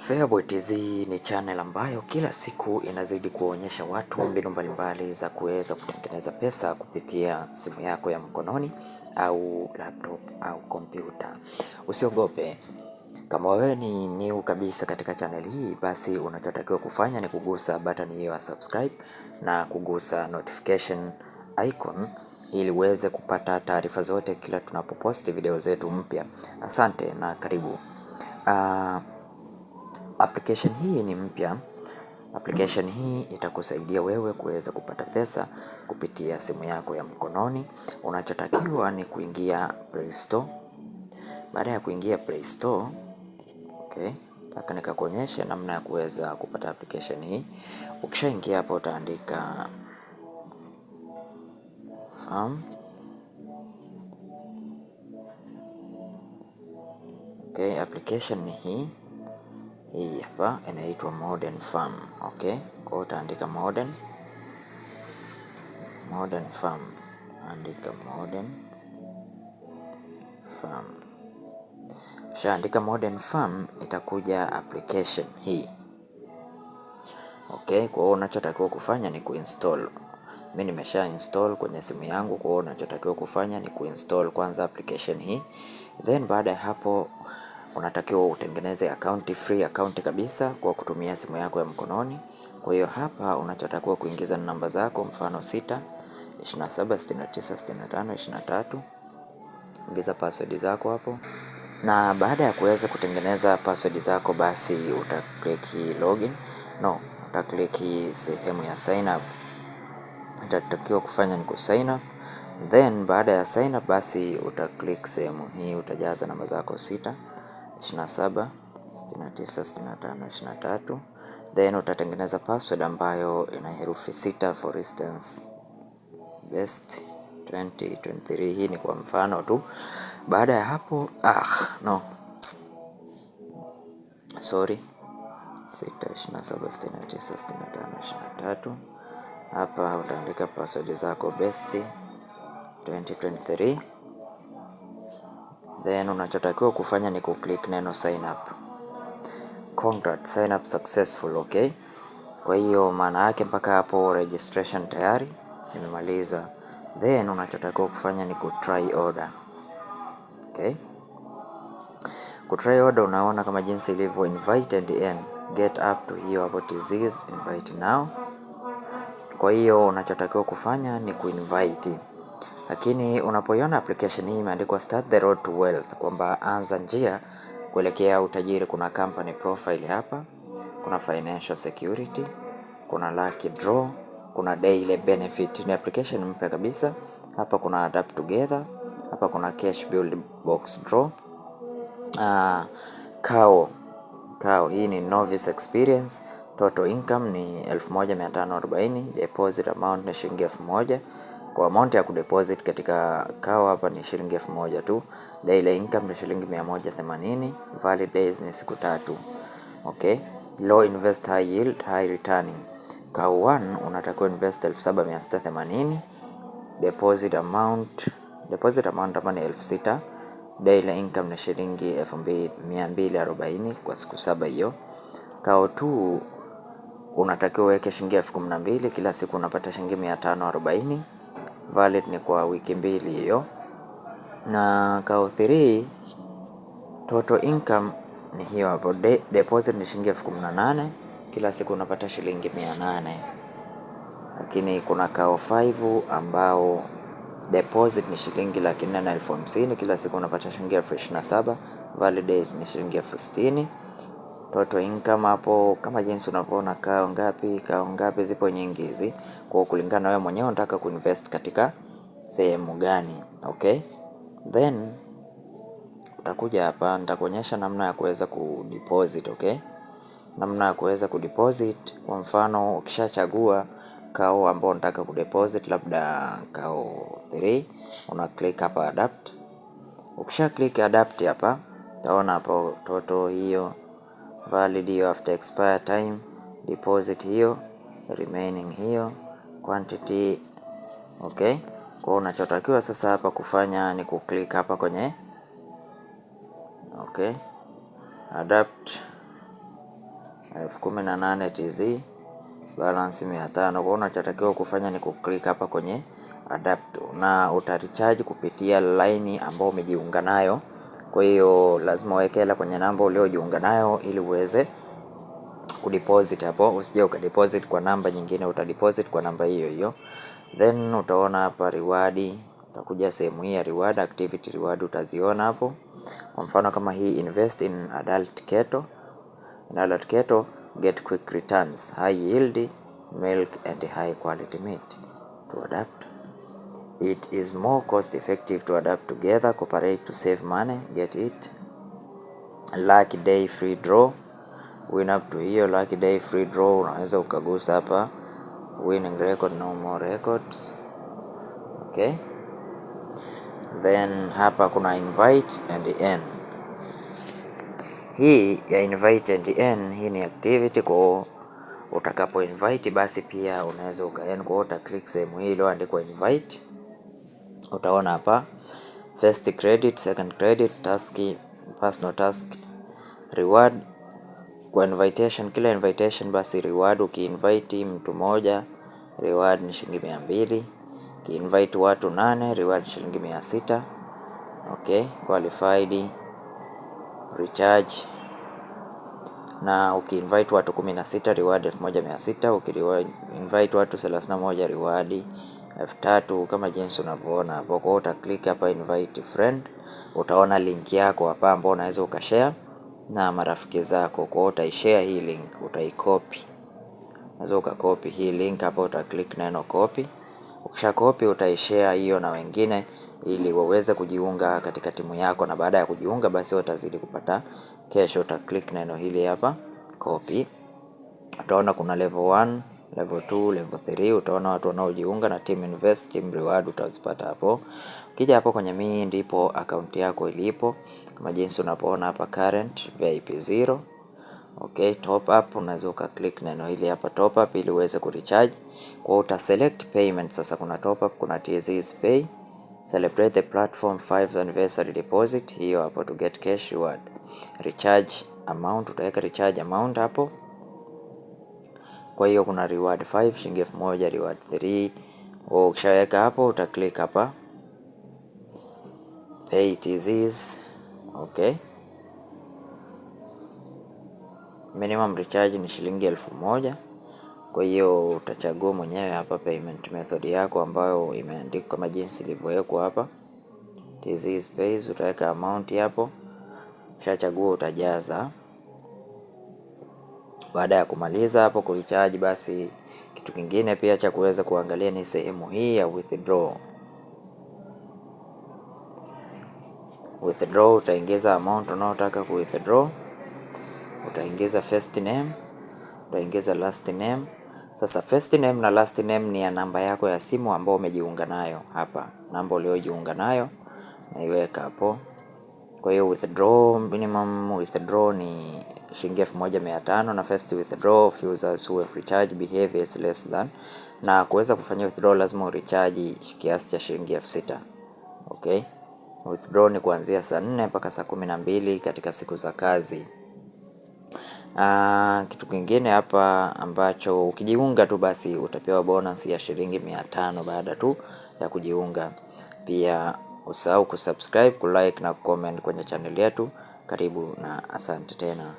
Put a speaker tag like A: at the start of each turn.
A: Feaboy TZ ni channel ambayo kila siku inazidi kuonyesha watu mbinu mbalimbali za kuweza kutengeneza pesa kupitia simu yako ya mkononi au laptop au kompyuta. Usiogope. Kama wewe ni new kabisa katika channel hii, basi unachotakiwa kufanya ni kugusa button hiyo ya subscribe na kugusa notification icon ili uweze kupata taarifa zote kila tunapoposti video zetu mpya. Asante na karibu. Application hii ni mpya. Application hii itakusaidia wewe kuweza kupata pesa kupitia simu yako ya mkononi. Unachotakiwa ni kuingia Play Store. Baada ya kuingia Play Store, nataka nikakuonyeshe namna ya kuweza kupata application hii. Ukishaingia hapo utaandika farm. Application ni hii hapa inaitwa Morden Farm. Kwa utaandika Morden Farm. Andika Morden Farm. Andika Morden Farm, itakuja application hii. Kwa hiyo unachotakiwa kufanya ni kuinstall. Mimi nimesha install kwenye simu yangu, kwa hiyo unachotakiwa kufanya ni kuinstall kwanza application hii. Then baada ya hapo unatakiwa utengeneze account, free account kabisa kwa kutumia simu yako ya mkononi. Kwa hiyo hapa unachotakiwa kuingiza namba zako, mfano 6 27 69 65 23. Ingiza password zako hapo. Na baada ya kuweza kutengeneza password zako, basi utaklik login. Utaklik sehemu ya sign up. Utatakiwa kufanya ni kusign up. Then baada ya sign up, basi utaklik sehemu hii, utajaza namba zako 6 27 69 65 23. Then utatengeneza password ambayo ina herufi 6, for instance best 2023. Hii ni kwa mfano tu. Baada ya hapo 6 27 69 65 23. Hapa utaandika password zako best 2023. Then unachotakiwa kufanya ni kuclick neno sign up. Congrats, sign up successful. Kwa hiyo maana yake mpaka hapo registration tayari nimemaliza. Then unachotakiwa kufanya ni kutry order. Kutry order, unaona kama jinsi ilivyo invite and earn. Get up to hiyo hapo TZ's invite now. Kwa hiyo unachotakiwa kufanya ni kuinvite. Lakini unapoiona application hii imeandikwa start the road to wealth, kwamba anza njia kuelekea utajiri, kuna company profile hapa, kuna financial security, kuna lucky draw, kuna daily benefit. Ni application mpya kabisa. Hapa kuna adapt together, hapa kuna cash build box draw. Kao hii ni novice experience. Total income ni 1540. Deposit amount ni shilingi 1000. Kwa amount ya kudeposit katika kao hapa ni shilingi 1000 tu. Daily income ni shilingi 180. Valid days ni siku 3. Low invest, high yield, high returning. Kao 1 unatakiwa invest 7680. Deposit amount hapa ni 6000. Daily income ni shilingi 2240 kwa siku 7 hiyo. Kao 2 unatakiwa uweke shilingi 12000, kila siku unapata shilingi 540. Valid ni kwa wiki 2 hiyo. Na kao 3 total income ni hiyo hapo. Deposit ni shilingi 18000, kila siku unapata shilingi 800. Lakini kuna kao 5 ambao deposit ni shilingi 450,000, kila siku unapata shilingi 27,000. Valid days ni shilingi 60,000. Total income hapo kama jinsi unavyoona, kao ngapi zipo nyingi hizi, kwa kulingana wewe mwenyewe unataka kuinvest katika sehemu gani. Then utakuja hapa, nitakuonyesha namna ya kuweza kudeposit. Namna ya kuweza kudeposit, kwa mfano ukishachagua kao ambao unataka kudeposit, labda kao 3, una click hapa adapt. Ukisha click adapt hapa, utaona hapo total hiyo, valid hiyo, after expire time, deposit hiyo, remaining hiyo, quantity. Kwa unachotakiwa sasa hapa kufanya ni kuclick hapa kwenye adapt. 18,000 TZ, balance 500. Kwa unachotakiwa kufanya ni kuclick hapa kwenye adapt, na utarecharge kupitia line ambayo umejiunga nayo. Kwa hiyo lazima uweke hela kwenye namba uliojiunga nayo ili uweze kudeposit hapo. Usije ukadeposit kwa namba nyingine, utadeposit kwa namba hiyo hiyo. Then utaona hapa reward, utakuja sehemu hii ya reward, activity reward utaziona hapo. Kwa mfano kama hii invest in adult cattle. In adult cattle, get quick returns, high yield milk and high quality meat. To adapt, it is more cost effective to adapt together, cooperate to save money, get it. Lucky day free draw, win up to hiyo lucky day free draw, unaweza ukagusa hapa winning record, no more records. Okay, then hapa kuna invite and earn. Hii ya invite and earn, hii ni activity. Kwa utakapo invite basi pia unaweza ukaearn. Kwa uta click sehemu hii iliyoandikwa invite, utaona hapa first credit, second credit, task, personal task, reward. Kwa invitation, kila invitation basi reward, ukiinvite mtu moja reward ni shilingi 200, ukiinvite watu 8 reward shilingi 600. Okay, qualified, recharge. Na ukiinvite watu 16 reward 1600, ukiinvite watu 31 reward 3000, kama jinsi unavyoona hapo. Kwa uta click hapa invite friend, utaona link yako hapa ambapo unaweza ukashare na marafiki zako. Kwa utaishare hii link, utaicopy. Unaweza ukacopy hii link hapa, uta click neno copy. Ukisha copy utaishare hiyo na wengine ili waweze kujiunga katika timu yako, na baada ya kujiunga basi watazidi kupata kesho. Uta click neno hili hapa copy. Utaona kuna level 1, level 2, level 3. Utaona watu wanaojiunga na team invest, team reward utazipata hapo. Ukija hapo kwenye mimi ndipo account yako ilipo, kama jinsi unapoona hapa current VIP 0. Okay, top up, unaweza uka click neno hili hapa top up ili uweze kurecharge. Kwa uta select payment. Sasa kuna top up, kuna TZ's pay, celebrate the platform 5th anniversary deposit, hiyo hapo to get cash reward. Recharge amount, utaweka recharge amount hapo. Kwa hiyo kuna reward 5 shilingi 1000, reward 3. Ukishaweka hapo uta click hapa pay TZ's. Okay, minimum recharge ni shilingi 1000. Kwa hiyo utachagua mwenyewe hapa payment method yako ambayo imeandikwa kama jinsi ilivyowekwa hapa TZ's pays. Utaweka amount hapo, ukishachagua utajaza. Baada ya kumaliza hapo kurecharge, basi kitu kingine pia cha kuweza kuangalia ni sehemu hii ya withdraw. Withdraw, utaingiza amount unaotaka ku withdraw, utaingiza first name, utaingiza last name. Sasa first name na last name ni ya namba yako ya simu ambayo umejiunga nayo hapa, namba uliojiunga nayo naiweka hapo. Kwa hiyo withdraw, minimum withdraw ni shilingi 1500, na first withdraw of users who have recharge behavior is less than. Na kuweza kufanya withdraw lazima urecharge kiasi cha shilingi 6000. Okay, withdraw ni kuanzia saa 4 mpaka saa 12 katika siku za kazi. Kitu kingine hapa ambacho ukijiunga tu basi utapewa bonus ya shilingi 500 baada tu ya kujiunga. Pia usahau kusubscribe, kulike na kucomment kwenye channel yetu. Karibu na asante tena.